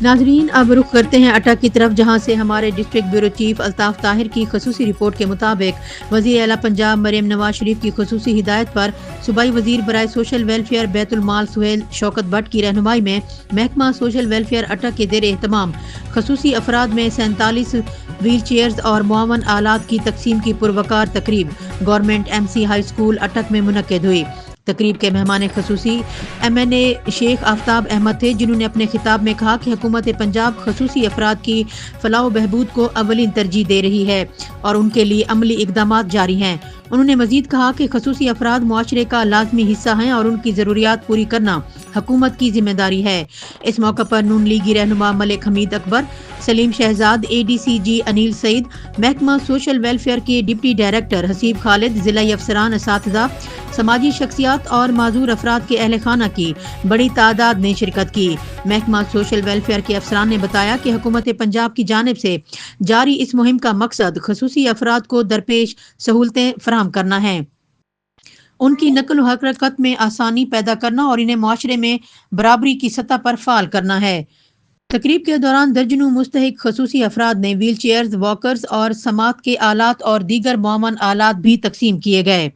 ناظرین اب رخ کرتے ہیں اٹک کی طرف، جہاں سے ہمارے district bureau chief Altaf Tahir کی خصوصی رپورٹ کے مطابق وزیر اعلیٰ پنجاب مریم نواز شریف کی خصوصی ہدایت پر صوبائی وزیر برائے سوشل ویلفیئر بیت المال سہیل شوکت بٹ کی رہنمائی میں محکمہ سوشل ویلفیئر اٹک کے زیر اہتمام خصوصی افراد میں 47 ویل چیئرز اور معاون آلات کی تقسیم کی پروقار تقریب government M C high school Attock میں منعقد ہوئی۔ تقریب کے مہمان خصوصی MNA شیخ آفتاب احمد تھے، جنہوں نے اپنے خطاب میں کہا کہ حکومت پنجاب خصوصی افراد کی فلاح و بہبود کو اولین ترجیح دے رہی ہے اور ان کے لیے عملی اقدامات جاری ہیں۔ انہوں نے مزید کہا کہ خصوصی افراد معاشرے کا لازمی حصہ ہیں اور ان کی ضروریات پوری کرنا حکومت کی ذمہ داری ہے۔ اس موقع پر نون لیگی رہنما ملک حمید اکبر، سلیم شہزاد، ADCG انیل سعید، محکمہ سوشل ویلفیئر کے ڈپٹی ڈائریکٹر حسیب خالد، ضلعی افسران، اساتذہ، سماجی شخصیات اور معذور افراد کے اہل خانہ کی بڑی تعداد نے شرکت کی۔ محکمہ سوشل ویلفیئر کے افسران نے بتایا کہ حکومت پنجاب کی جانب سے جاری اس مہم کا مقصد خصوصی افراد کو درپیش سہولتیں فراہم کرنا ہے، ان کی نقل و حرکت میں آسانی پیدا کرنا اور انہیں معاشرے میں برابری کی سطح پر فعال کرنا ہے۔ تقریب کے دوران درجنوں مستحق خصوصی افراد نے ویل چیئرز، واکرز اور سماعت کے آلات اور دیگر معاون آلات بھی تقسیم کیے گئے۔